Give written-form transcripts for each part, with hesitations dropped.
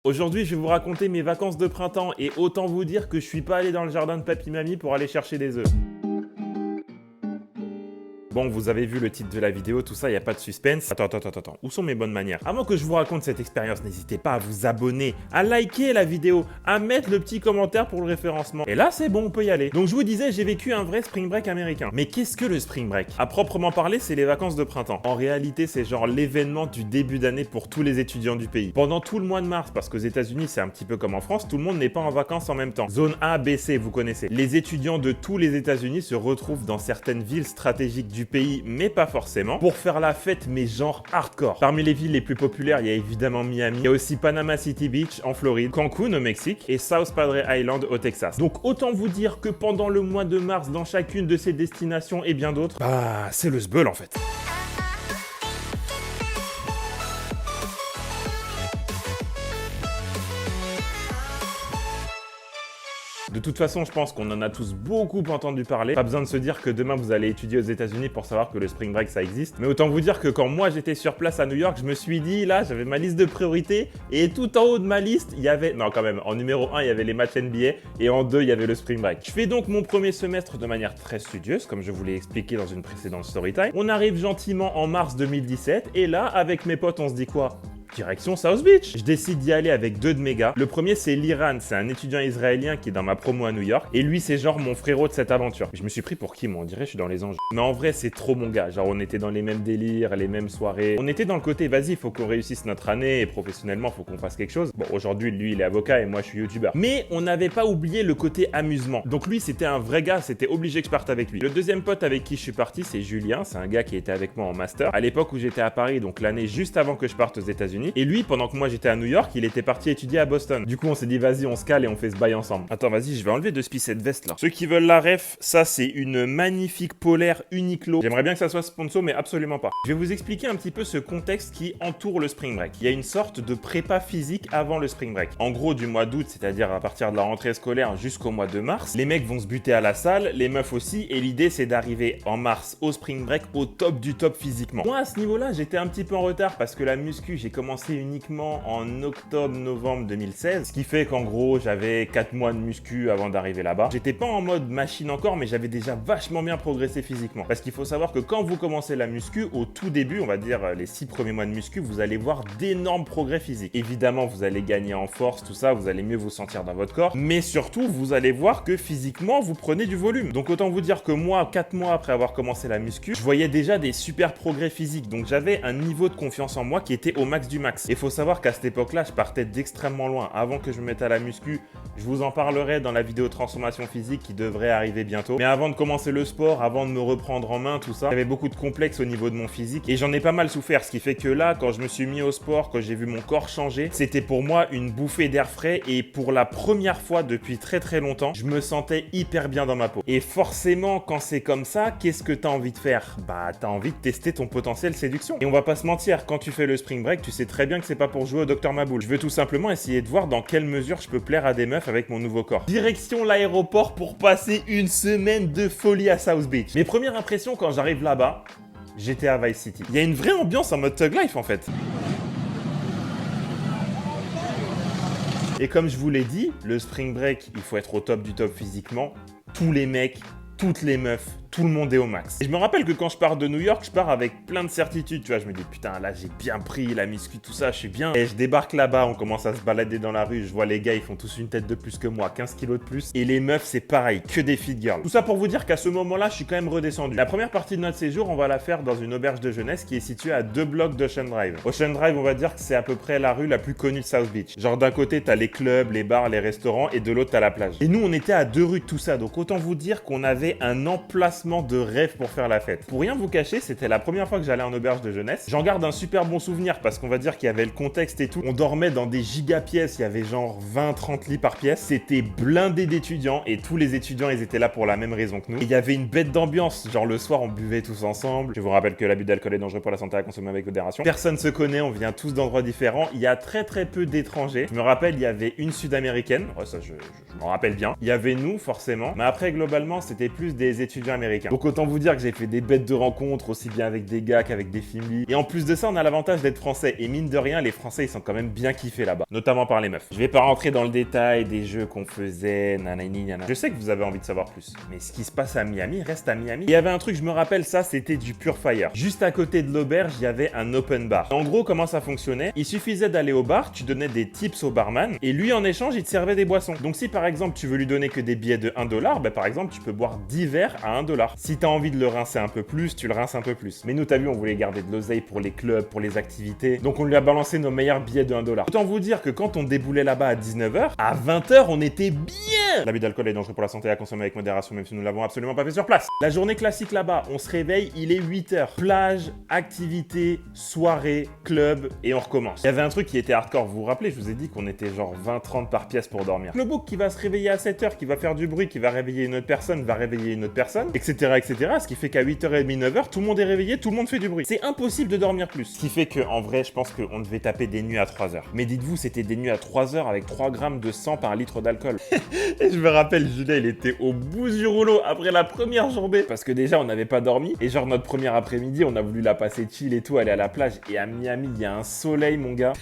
Aujourd'hui, je vais vous raconter mes vacances de printemps et autant vous dire que je suis pas allé dans le jardin de papy-mamie pour aller chercher des œufs. Bon, vous avez vu le titre de la vidéo, tout ça, il n'y a pas de suspense. Attends, où sont mes bonnes manières? Avant que je vous raconte cette expérience, n'hésitez pas à vous abonner, à liker la vidéo, à mettre le petit commentaire pour le référencement. Et là, c'est bon, on peut y aller. Donc je vous disais, j'ai vécu un vrai spring break américain. Mais qu'est-ce que le spring break? À proprement parler, c'est les vacances de printemps. En réalité, c'est genre l'événement du début d'année pour tous les étudiants du pays. Pendant tout le mois de mars, parce qu'aux États-Unis, c'est un petit peu comme en France, tout le monde n'est pas en vacances en même temps. Zone A, B, C, vous connaissez. Les étudiants de tous les États-Unis se retrouvent dans certaines villes stratégiques du pays, mais pas forcément, pour faire la fête, mais genre hardcore. Parmi les villes les plus populaires, il y a évidemment Miami, il y a aussi Panama City Beach en Floride, Cancun au Mexique et South Padre Island au Texas. Donc autant vous dire que pendant le mois de mars, dans chacune de ces destinations et bien d'autres, bah c'est le sbeul en fait. De toute façon, je pense qu'on en a tous beaucoup entendu parler. Pas besoin de se dire que demain vous allez étudier aux États-Unis pour savoir que le spring break ça existe. Mais autant vous dire que quand moi j'étais sur place à New York, je me suis dit, là j'avais ma liste de priorités et tout en haut de ma liste, il y avait, non quand même, en numéro 1 il y avait les matchs NBA et en 2 il y avait le spring break. Je fais donc mon premier semestre de manière très studieuse, comme je vous l'ai expliqué dans une précédente storytime. On arrive gentiment en mars 2017 et là, avec mes potes, on se dit quoi? Direction South Beach. Je décide d'y aller avec deux de mes gars. Le premier, c'est Liran, c'est un étudiant israélien qui est dans ma promo à New York. Et lui, c'est genre mon frérot de cette aventure. Je me suis pris pour qui, moi? On dirait que je suis dans les anges. Mais en vrai, c'est trop mon gars. Genre, on était dans les mêmes délires, les mêmes soirées. On était dans le côté, vas-y, faut qu'on réussisse notre année et professionnellement, faut qu'on fasse quelque chose. Bon, aujourd'hui, lui, il est avocat et moi, je suis youtubeur. Mais on n'avait pas oublié le côté amusement. Donc lui, c'était un vrai gars, c'était obligé que je parte avec lui. Le deuxième pote avec qui je suis parti, c'est Julien. C'est un gars qui était avec moi en master. À l'époque où j'étais à Paris, donc l'année juste avant que je parte aux États-Unis. Et lui, pendant que moi j'étais à New York, il était parti étudier à Boston. Du coup, on s'est dit, vas-y, on se cale et on fait ce bail ensemble. Attends, vas-y, je vais enlever de spi cette veste là. Ceux qui veulent la ref, ça c'est une magnifique polaire Uniqlo. J'aimerais bien que ça soit sponsor, mais absolument pas. Je vais vous expliquer un petit peu ce contexte qui entoure le spring break. Il y a une sorte de prépa physique avant le spring break. En gros, du mois d'août, c'est-à-dire à partir de la rentrée scolaire jusqu'au mois de mars, les mecs vont se buter à la salle, les meufs aussi, et l'idée c'est d'arriver en mars au spring break au top du top physiquement. Moi à ce niveau-là, j'étais un petit peu en retard parce que la muscu, j'ai commencé uniquement en octobre-novembre 2016, ce qui fait qu'en gros j'avais 4 mois de muscu avant d'arriver là-bas. J'étais pas en mode machine encore, mais j'avais déjà vachement bien progressé physiquement. Parce qu'il faut savoir que quand vous commencez la muscu, au tout début, on va dire les 6 premiers mois de muscu, vous allez voir d'énormes progrès physiques. Évidemment, vous allez gagner en force, tout ça, vous allez mieux vous sentir dans votre corps, mais surtout, vous allez voir que physiquement, vous prenez du volume. Donc autant vous dire que moi, 4 mois après avoir commencé la muscu, je voyais déjà des super progrès physiques. Donc j'avais un niveau de confiance en moi qui était au max du max. Et faut savoir qu'à cette époque-là, je partais d'extrêmement loin. Avant que je me mette à la muscu, je vous en parlerai dans la vidéo transformation physique qui devrait arriver bientôt. Mais avant de commencer le sport, avant de me reprendre en main, tout ça, j'avais beaucoup de complexes au niveau de mon physique et j'en ai pas mal souffert. Ce qui fait que là, quand je me suis mis au sport, quand j'ai vu mon corps changer, c'était pour moi une bouffée d'air frais et pour la première fois depuis très très longtemps, je me sentais hyper bien dans ma peau. Et forcément, quand c'est comme ça, qu'est-ce que t'as envie de faire? Bah, t'as envie de tester ton potentiel séduction. Et on va pas se mentir, quand tu fais le spring break, tu sais très bien que c'est pas pour jouer au Dr Maboul. Je veux tout simplement essayer de voir dans quelle mesure je peux plaire à des meufs avec mon nouveau corps. Direction l'aéroport pour passer une semaine de folie à South Beach. Mes premières impressions quand j'arrive là-bas, j'étais à Vice City. Il y a une vraie ambiance en mode Thug Life en fait. Et comme je vous l'ai dit, le spring break, il faut être au top du top physiquement. Tous les mecs, toutes les meufs, tout le monde est au max. Et je me rappelle que quand je pars de New York, je pars avec plein de certitudes, tu vois, je me dis putain là j'ai bien pris la muscu, tout ça, je suis bien. Et je débarque là-bas, on commence à se balader dans la rue, je vois les gars, ils font tous une tête de plus que moi, 15 kilos de plus. Et les meufs, c'est pareil, que des fit girls. Tout ça pour vous dire qu'à ce moment-là, je suis quand même redescendu. La première partie de notre séjour, on va la faire dans une auberge de jeunesse qui est située à 2 blocs d'Ocean Drive. Ocean Drive, on va dire que c'est à peu près la rue la plus connue de South Beach. Genre d'un côté, t'as les clubs, les bars, les restaurants, et de l'autre, t'as la plage. Et nous, on était à 2 rues de tout ça, donc autant vous dire qu'on avait un emplacement de rêve pour faire la fête. Pour rien vous cacher, c'était la première fois que j'allais en auberge de jeunesse. J'en garde un super bon souvenir parce qu'on va dire qu'il y avait le contexte et tout. On dormait dans des giga pièces, il y avait genre 20-30 lits par pièce. C'était blindé d'étudiants et tous les étudiants, ils étaient là pour la même raison que nous. Et il y avait une bête d'ambiance, genre le soir on buvait tous ensemble. Je vous rappelle que l'abus d'alcool est dangereux pour la santé à consommer avec modération. Personne se connaît, on vient tous d'endroits différents. Il y a très peu d'étrangers. Je me rappelle, il y avait une sud-américaine, ouais, ça je m'en rappelle bien. Il y avait nous forcément, mais après globalement c'était plus des étudiants américains. américain. Donc autant vous dire que j'ai fait des bêtes de rencontres, aussi bien avec des gars qu'avec des filles. Et en plus de ça, on a l'avantage d'être français. Et mine de rien, les Français, ils sont quand même bien kiffés là-bas. Notamment par les meufs. Je vais pas rentrer dans le détail des jeux qu'on faisait, nanani, nanana. Je sais que vous avez envie de savoir plus. Mais ce qui se passe à Miami reste à Miami. Il y avait un truc, je me rappelle, ça, c'était du Pure Fire. Juste à côté de l'auberge, il y avait un open bar. En gros, comment ça fonctionnait? Il suffisait d'aller au bar, tu donnais des tips au barman, et lui, en échange, il te servait des boissons. Donc si par exemple, tu veux lui donner que des billets de 1$, bah, par exemple, tu peux boire 10 verres à 1$. Si t'as envie de le rincer un peu plus, tu le rinces un peu plus. Mais nous, t'as vu, on voulait garder de l'oseille pour les clubs, pour les activités. Donc on lui a balancé nos meilleurs billets de 1$. Autant vous dire que quand on déboulait là-bas à 19h, à 20h, on était bien. L'abus d'alcool est dangereux pour la santé, à consommer avec modération, même si nous l'avons absolument pas fait sur place. La journée classique là-bas, on se réveille, il est 8h. Plage, activité, soirée, club, et on recommence. Il y avait un truc qui était hardcore, vous vous rappelez, je vous ai dit qu'on était genre 20-30 par pièce pour dormir. Le book qui va se réveiller à 7h, qui va faire du bruit, qui va réveiller une autre personne, va réveiller une autre personne, etc., etc. Ce qui fait qu'à 8h30, 9h, tout le monde est réveillé, tout le monde fait du bruit. C'est impossible de dormir plus. Ce qui fait que, en vrai, je pense qu'on devait taper des nuits à 3h. Mais dites-vous, c'était des nuits à 3h avec 3 grammes de sang par litre d'alcool. Et je me rappelle, Julien, il était au bout du rouleau après la première journée. Parce que déjà, on n'avait pas dormi. Et genre, notre premier après-midi, on a voulu la passer chill et tout, aller à la plage. Et à Miami, il y a un soleil, mon gars.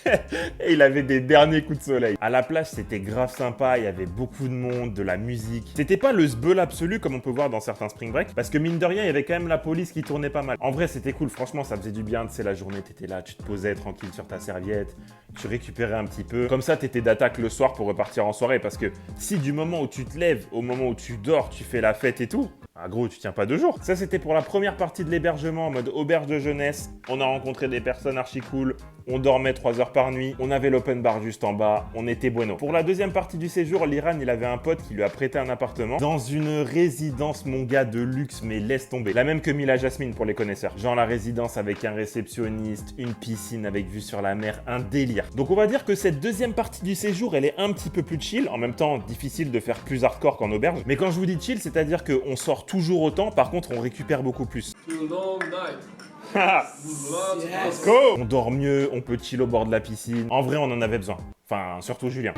Et il avait des derniers coups de soleil. À la plage, c'était grave sympa. Il y avait beaucoup de monde, de la musique. C'était pas le sbeul absolu comme on peut voir dans certains spring break. Parce que mine de rien, il y avait quand même la police qui tournait pas mal. En vrai, c'était cool. Franchement, ça faisait du bien. Tu sais, la journée, t'étais là, tu te posais tranquille sur ta serviette. Tu récupérais un petit peu. Comme ça, t'étais d'attaque le soir pour repartir en soirée. Parce que si du moment où tu te lèves au moment où tu dors, tu fais la fête et tout, ah gros, tu tiens pas 2 jours. Ça, c'était pour la première partie de l'hébergement en mode auberge de jeunesse. On a rencontré des personnes archi cool. On dormait 3 heures par nuit. On avait l'open bar juste en bas. On était bueno. Pour la deuxième partie du séjour, l'Iran, il avait un pote qui lui a prêté un appartement dans une résidence, mon gars, de luxe, mais laisse tomber. La même que Mila Jasmine pour les connaisseurs. Genre la résidence avec un réceptionniste, une piscine avec vue sur la mer, un délire. Donc on va dire que cette deuxième partie du séjour, elle est un petit peu plus chill. En même temps, difficile de faire plus hardcore qu'en auberge. Mais quand je vous dis chill, c'est-à-dire qu'on sort toujours autant. Par contre, on récupère beaucoup plus. Let's go! On dort mieux, on peut chill au bord de la piscine. En vrai, on en avait besoin. Enfin, surtout Julien.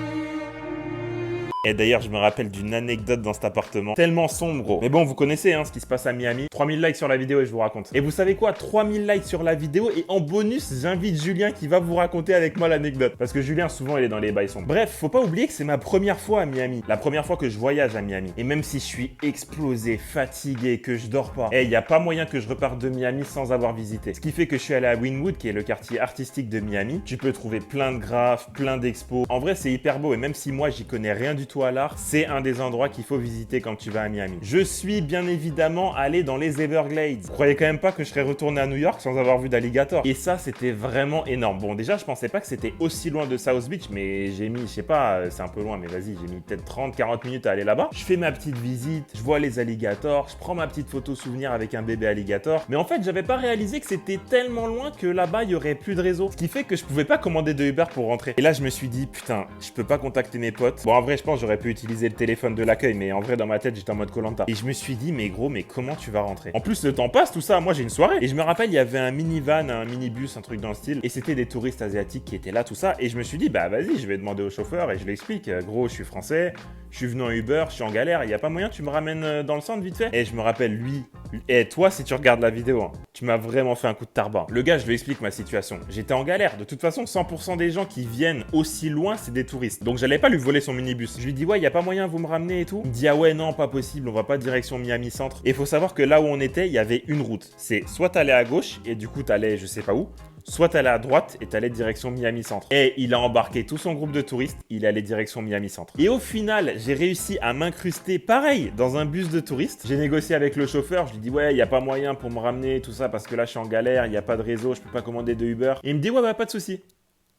Et d'ailleurs, je me rappelle d'une anecdote dans cet appartement. Tellement sombre, gros. Mais bon, vous connaissez ce qui se passe à Miami. 3000 likes sur la vidéo et je vous raconte. Et vous savez quoi? 3000 likes sur la vidéo et en bonus, j'invite Julien qui va vous raconter avec moi l'anecdote. Parce que Julien, souvent, il est dans les bails sombres. Bref, faut pas oublier que c'est ma première fois à Miami. La première fois que je voyage à Miami. Et même si je suis explosé, fatigué, que je dors pas, il y a pas moyen que je reparte de Miami sans avoir visité. Ce qui fait que je suis allé à Wynwood, qui est le quartier artistique de Miami. Tu peux trouver plein de graphes, plein d'expos. En vrai, c'est hyper beau. Et même si moi, j'y connais rien du tout à l'art, c'est un des endroits qu'il faut visiter quand tu vas à Miami. Je suis bien évidemment allé dans les Everglades. Vous croyez quand même pas que je serais retourné à New York sans avoir vu d'alligator? Et ça, c'était vraiment énorme. Bon, déjà, je pensais pas que c'était aussi loin de South Beach, mais j'ai mis, je sais pas, c'est un peu loin, mais vas-y, j'ai mis peut-être 30-40 minutes à aller là-bas. Je fais ma petite visite, je vois les alligators, je prends ma petite photo souvenir avec un bébé alligator. Mais en fait, j'avais pas réalisé que c'était tellement loin que là-bas, il y aurait plus de réseau. Ce qui fait que je pouvais pas commander de Uber pour rentrer. Et là, je me suis dit, putain, je peux pas contacter mes potes. Bon, en vrai, je pense que j'aurais pu utiliser le téléphone de l'accueil, mais en vrai, dans ma tête, j'étais en mode Koh-Lanta. Et je me suis dit, mais gros, mais comment tu vas rentrer? En plus, le temps passe, tout ça. Moi, j'ai une soirée. Et je me rappelle, il y avait un minivan, un minibus, un truc dans le style. Et c'était des touristes asiatiques qui étaient là, tout ça. Et je me suis dit, bah vas-y, je vais demander au chauffeur et je lui explique. Gros, je suis français, je suis venu en Uber, je suis en galère. Il y a pas moyen, tu me ramènes dans le centre vite fait. Et je me rappelle, lui, et toi, si tu regardes la vidéo, tu m'as vraiment fait un coup de tarban. Le gars, je lui explique ma situation. J'étais en galère. De toute façon, 100% des gens qui viennent aussi loin, c'est des touristes. Donc, j'allais pas lui voler son minibus. Je lui dis, ouais, il y a pas moyen, vous me ramenez et tout. Il me dit, ah ouais, non, pas possible, on va pas direction Miami Centre. Et il faut savoir que là où on était, il y avait une route. C'est soit t'allais à gauche et du coup, t'allais je sais pas où. Soit t'allais à droite et t'allais direction Miami Centre. Et il a embarqué tout son groupe de touristes, il allait direction Miami Centre. Et au final, j'ai réussi à m'incruster pareil dans un bus de touristes. J'ai négocié avec le chauffeur, je lui dis ouais, il y a pas moyen pour me ramener tout ça parce que là je suis en galère, il y a pas de réseau, je peux pas commander de Uber. Et il me dit ouais, bah pas de souci.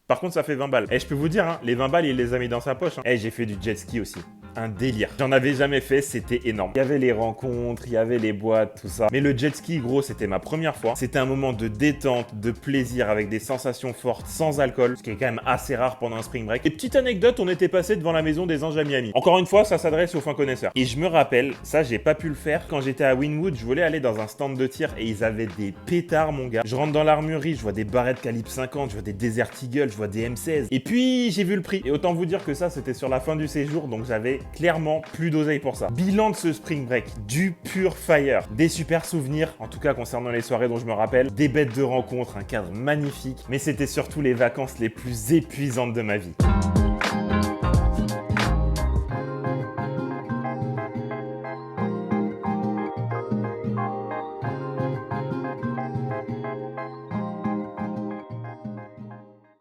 Par contre, ça fait 20 balles. Et je peux vous dire, les 20 balles, il les a mis dans sa poche. Et j'ai fait du jet ski aussi. Un délire. J'en avais jamais fait, c'était énorme. Il y avait les rencontres, il y avait les boîtes, tout ça. Mais le jet ski, gros, c'était ma première fois. C'était un moment de détente, de plaisir, avec des sensations fortes, sans alcool, ce qui est quand même assez rare pendant un spring break. Et petite anecdote, on était passé devant la maison des Anges à Miami. Encore une fois, ça s'adresse aux fins connaisseurs. Et je me rappelle, ça, j'ai pas pu le faire. Quand j'étais à Wynwood, je voulais aller dans un stand de tir et ils avaient des pétards, mon gars. Je rentre dans l'armurerie, je vois des barrettes calibre 50, je vois des Desert Eagle, je vois des M16. Et puis, j'ai vu le prix. Et autant vous dire que ça, c'était sur la fin du séjour, donc j'avais clairement plus d'oseille pour ça. Bilan de ce spring break, du pur fire. Des super souvenirs, en tout cas concernant les soirées dont je me rappelle, des bêtes de rencontres, un cadre magnifique, mais c'était surtout les vacances les plus épuisantes de ma vie.